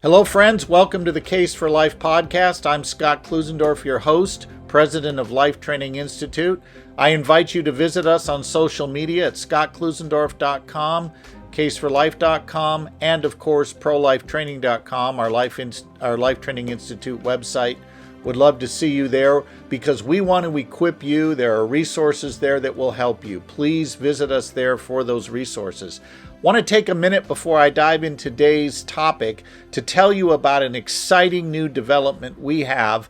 Hello, friends. Welcome to the Case for Life podcast. I'm Scott Klusendorf, your host, president of Life Training Institute. I invite you to visit us on social media at scottklusendorf.com, caseforlife.com, and of course, prolifetraining.com, our Life Training Institute website. Would love to see you there because we want to equip you. There are resources there that will help you. Please visit us there for those resources. Want to take a minute before I dive into today's topic to tell you about an exciting new development we have.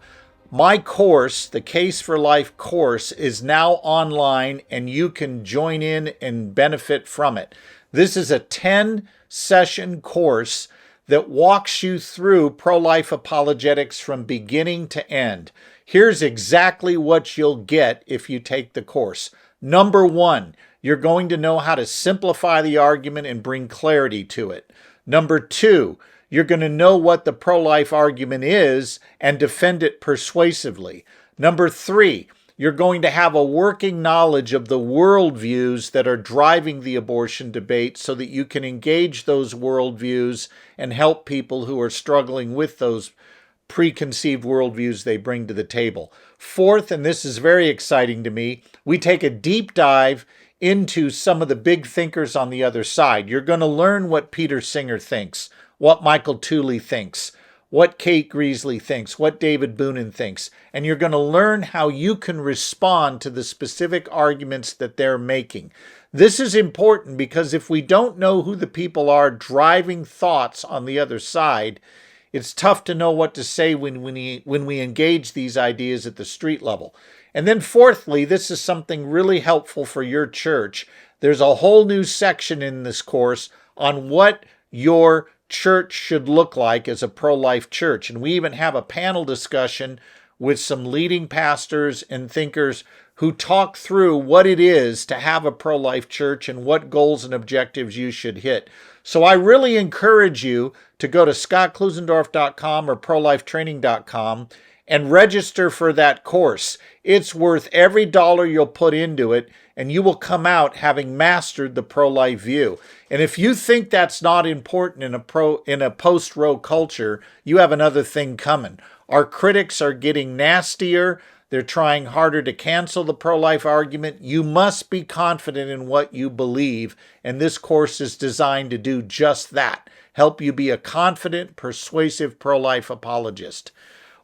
My course, the Case for Life course, is now online and you can join in and benefit from it. This is a 10-session course that walks you through pro-life apologetics from beginning to end. Here's exactly what you'll get if you take the course. Number one, you're going to know how to simplify the argument and bring clarity to it. Number two, you're going to know what the pro-life argument is and defend it persuasively. Number three, you're going to have a working knowledge of the worldviews that are driving the abortion debate so that you can engage those worldviews and help people who are struggling with those preconceived worldviews they bring to the table. Fourth, and this is very exciting to me, we take a deep dive into some of the big thinkers on the other side. You're going to learn what Peter Singer thinks, what Michael Tooley thinks, what Kate Greasley thinks, what David Boonin thinks, and you're going to learn how you can respond to the specific arguments that they're making. This is important because if we don't know who the people are driving thoughts on the other side, it's tough to know what to say when we engage these ideas at the street level. And then fourthly, this is something really helpful for your church. There's a whole new section in this course on what your church should look like as a pro-life church. And we even have a panel discussion with some leading pastors and thinkers who talk through what it is to have a pro-life church and what goals and objectives you should hit. So I really encourage you to go to scottklusendorf.com or prolifetraining.com and register for that course. It's worth every dollar you'll put into it, and you will come out having mastered the pro-life view. And if you think that's not important in a post-Roe culture, you have another thing coming. Our critics are getting nastier. They're trying harder to cancel the pro-life argument. You must be confident in what you believe, and this course is designed to do just that, help you be a confident, persuasive pro-life apologist.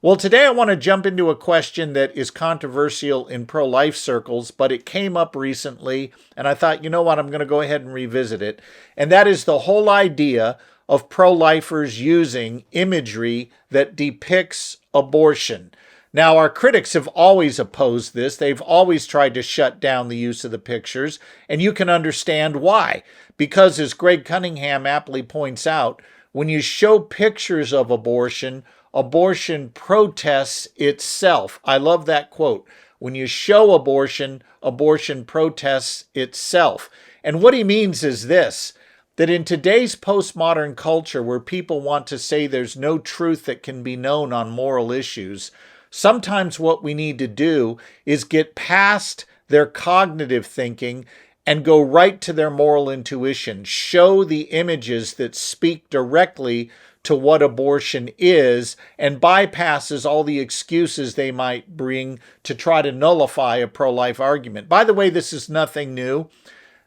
Well, today I want to jump into a question that is controversial in pro-life circles, but it came up recently, and I thought, you know what, I'm going to go ahead and revisit it, and that is the whole idea of pro-lifers using imagery that depicts abortion. Now, our critics have always opposed this. They've always tried to shut down the use of the pictures, and you can understand why. Because, as Greg Cunningham aptly points out, when you show pictures of abortion, abortion protests itself. I love that quote. When you show abortion, abortion protests itself. And what he means is this, that in today's postmodern culture where people want to say there's no truth that can be known on moral issues, sometimes what we need to do is get past their cognitive thinking and go right to their moral intuition. Show the images that speak directly to what abortion is and bypasses all the excuses they might bring to try to nullify a pro-life argument. By the way, this is nothing new.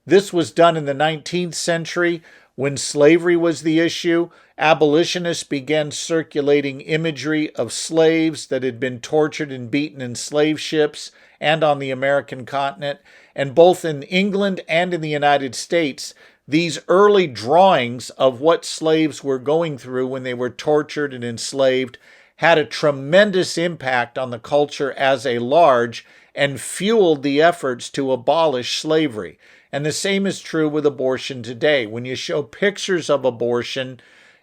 This was done in the 19th century when slavery was the issue. Abolitionists began circulating imagery of slaves that had been tortured and beaten in slave ships and on the American continent. And both in England and in the United States, these early drawings of what slaves were going through when they were tortured and enslaved had a tremendous impact on the culture as a large and fueled the efforts to abolish slavery. And the same is true with abortion today. When you show pictures of abortion,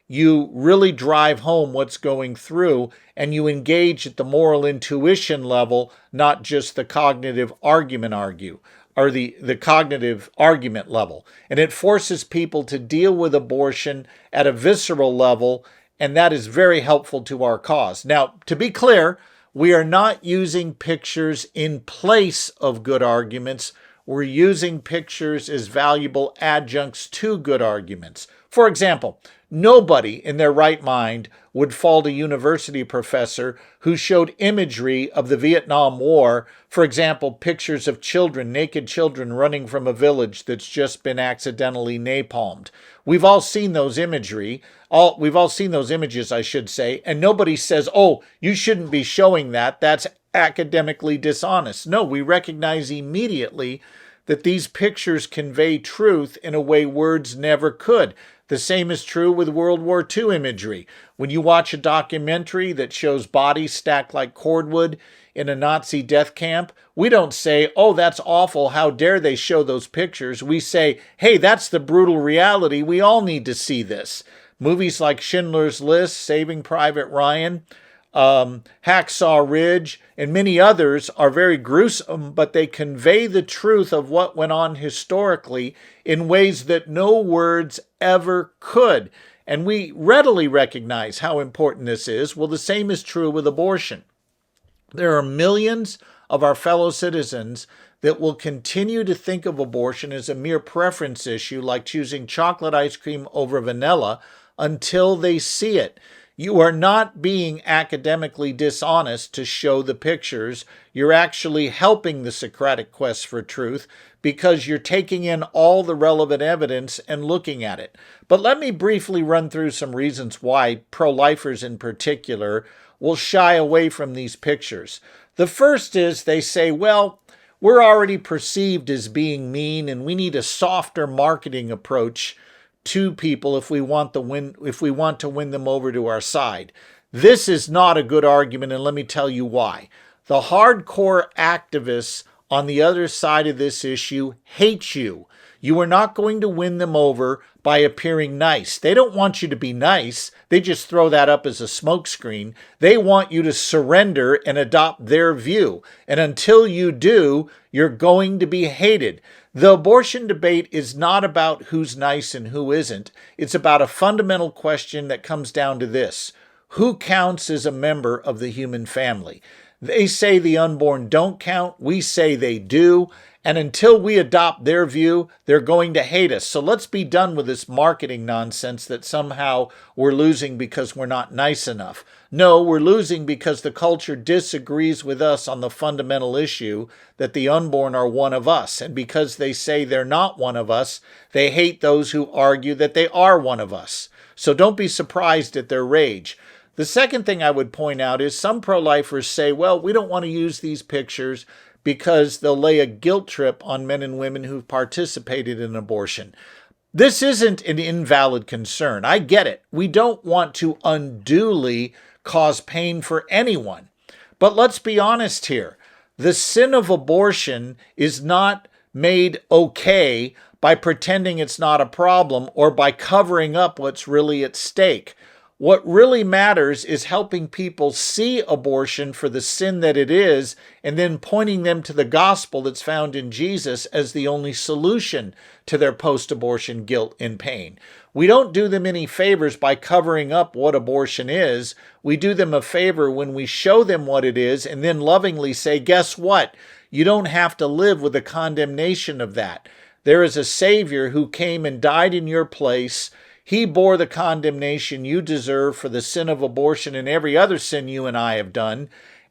you really drive home what's going through and you engage at the moral intuition level, not just the cognitive argument the cognitive argument level. And it forces people to deal with abortion at a visceral level, and that is very helpful to our cause. Now, to be clear, we are not using pictures in place of good arguments. We're using pictures as valuable adjuncts to good arguments. For example, Nobody in their right mind would fault a university professor who showed imagery of the Vietnam War, for example, pictures of children, naked children running from a village that's just been accidentally napalmed. We've all seen those we've all seen those images, I should say, and nobody says, "Oh, you shouldn't be showing that. That's academically dishonest." No, we recognize immediately that these pictures convey truth in a way words never could. The same is true with World War II imagery. When you watch a documentary that shows bodies stacked like cordwood in a Nazi death camp, we don't say, "Oh, that's awful. How dare they show those pictures?" We say, "Hey, that's the brutal reality. We all need to see this." Movies like Schindler's List, Saving Private Ryan, Hacksaw Ridge, and many others are very gruesome, but they convey the truth of what went on historically in ways that no words ever could. And we readily recognize how important this is. Well, the same is true with abortion. There are millions of our fellow citizens that will continue to think of abortion as a mere preference issue, like choosing chocolate ice cream over vanilla, until they see it. You are not being academically dishonest to show the pictures. You're actually helping the Socratic quest for truth because you're taking in all the relevant evidence and looking at it. But let me briefly run through some reasons why pro-lifers in particular will shy away from these pictures. The first is they say, well, we're already perceived as being mean and we need a softer marketing approach to people if we want to win them over to our side. This is not a good argument, and let me tell you why. The hardcore activists on the other side of this issue hate you. You are not going to win them over by appearing nice. They don't want you to be nice. They just throw that up as a smokescreen. They want you to surrender and adopt their view. And until you do, you're going to be hated. The abortion debate is not about who's nice and who isn't. It's about a fundamental question that comes down to this: who counts as a member of the human family? They say the unborn don't count. We say they do. And until we adopt their view, they're going to hate us. So let's be done with this marketing nonsense that somehow we're losing because we're not nice enough. No, we're losing because the culture disagrees with us on the fundamental issue that the unborn are one of us. And because they say they're not one of us, they hate those who argue that they are one of us. So don't be surprised at their rage. The second thing I would point out is some pro-lifers say, well, we don't want to use these pictures because they'll lay a guilt trip on men and women who've participated in abortion. This isn't an invalid concern. I get it. We don't want to unduly cause pain for anyone. But let's be honest here. The sin of abortion is not made okay by pretending it's not a problem or by covering up what's really at stake. What really matters is helping people see abortion for the sin that it is and then pointing them to the gospel that's found in Jesus as the only solution to their post-abortion guilt and pain. We don't do them any favors by covering up what abortion is. We do them a favor when we show them what it is and then lovingly say, guess what? You don't have to live with the condemnation of that. There is a Savior who came and died in your place. He bore the condemnation you deserve for the sin of abortion and every other sin you and I have done.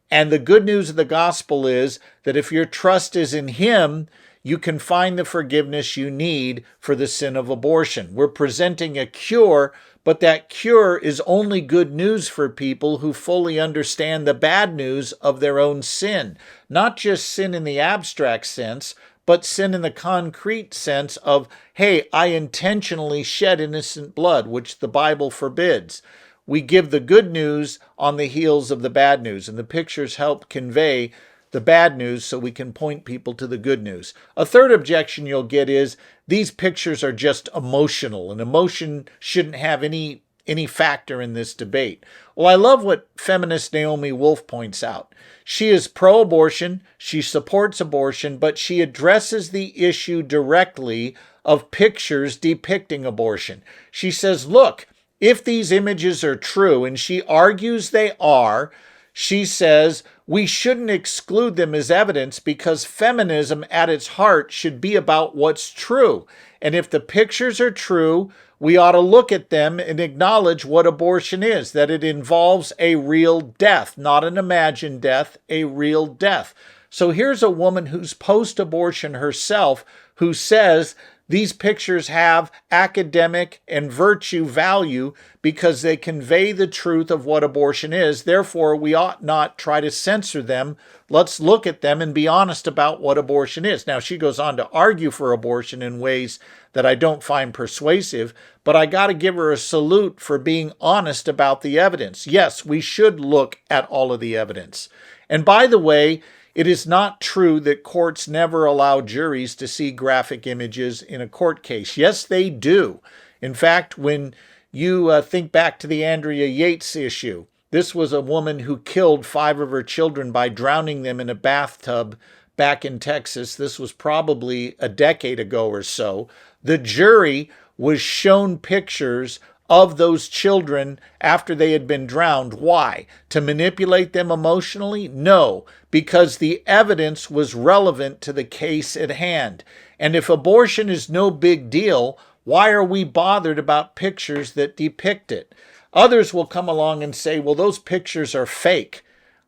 And the good news of the gospel is that if your trust is in Him, you can find the forgiveness you need for the sin of abortion. We're presenting a cure, but that cure is only good news for people who fully understand the bad news of their own sin. Not just sin in the abstract sense, but sin in the concrete sense of, hey, I intentionally shed innocent blood, which the Bible forbids. We give the good news on the heels of the bad news, and the pictures help convey the bad news so we can point people to the good news. A third objection you'll get is these pictures are just emotional, and emotion shouldn't have any factor in this debate. Well, I love what feminist Naomi Wolf points out. She is pro-abortion, she supports abortion, but she addresses the issue directly of pictures depicting abortion. She says, look, if these images are true, and she argues they are, she says we shouldn't exclude them as evidence because feminism at its heart should be about what's true. And if the pictures are true, we ought to look at them and acknowledge what abortion is, that it involves a real death, not an imagined death, a real death. So here's a woman who's post-abortion herself who says these pictures have academic and virtue value because they convey the truth of what abortion is. Therefore, we ought not try to censor them. Let's look at them and be honest about what abortion is. Now, she goes on to argue for abortion in ways that I don't find persuasive, but I got to give her a salute for being honest about the evidence. Yes, we should look at all of the evidence. And by the way, it is not true that courts never allow juries to see graphic images in a court case. Yes, they do. In fact, when you think back to the Andrea Yates issue, this was a woman who killed 5 of her children by drowning them in a bathtub back in Texas. This was probably a decade ago or so. The jury was shown pictures of those children after they had been drowned. Why? To manipulate them emotionally? No, because the evidence was relevant to the case at hand. And if abortion is no big deal, why are we bothered about pictures that depict it? Others will come along and say, well, those pictures are fake.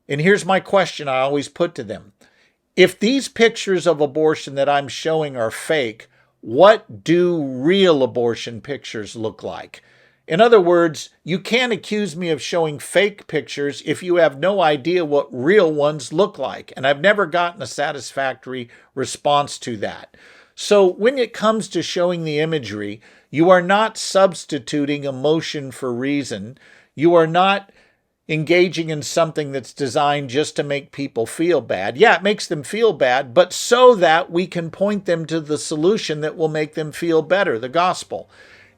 And here's my question I always put to them. If these pictures of abortion that I'm showing are fake, what do real abortion pictures look like? In other words, you can't accuse me of showing fake pictures if you have no idea what real ones look like. And I've never gotten a satisfactory response to that. So when it comes to showing the imagery, you are not substituting emotion for reason. You are not engaging in something that's designed just to make people feel bad. Yeah, it makes them feel bad, but so that we can point them to the solution that will make them feel better, the gospel.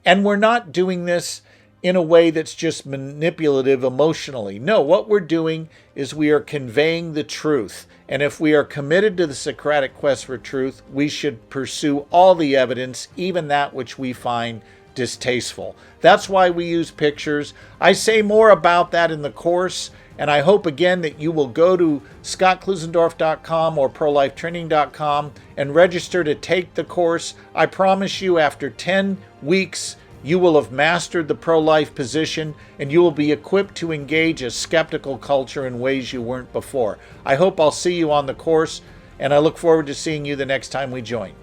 And we're not doing this in a way that's just manipulative emotionally. No, what we're doing is we are conveying the truth. And if we are committed to the Socratic quest for truth, we should pursue all the evidence, even that which we find distasteful. That's why we use pictures. I say more about that in the course, and I hope again that you will go to scottklusendorf.com or prolifetraining.com and register to take the course. I promise you, after 10 weeks, you will have mastered the pro-life position and you will be equipped to engage a skeptical culture in ways you weren't before. I hope I'll see you on the course, and I look forward to seeing you the next time we join.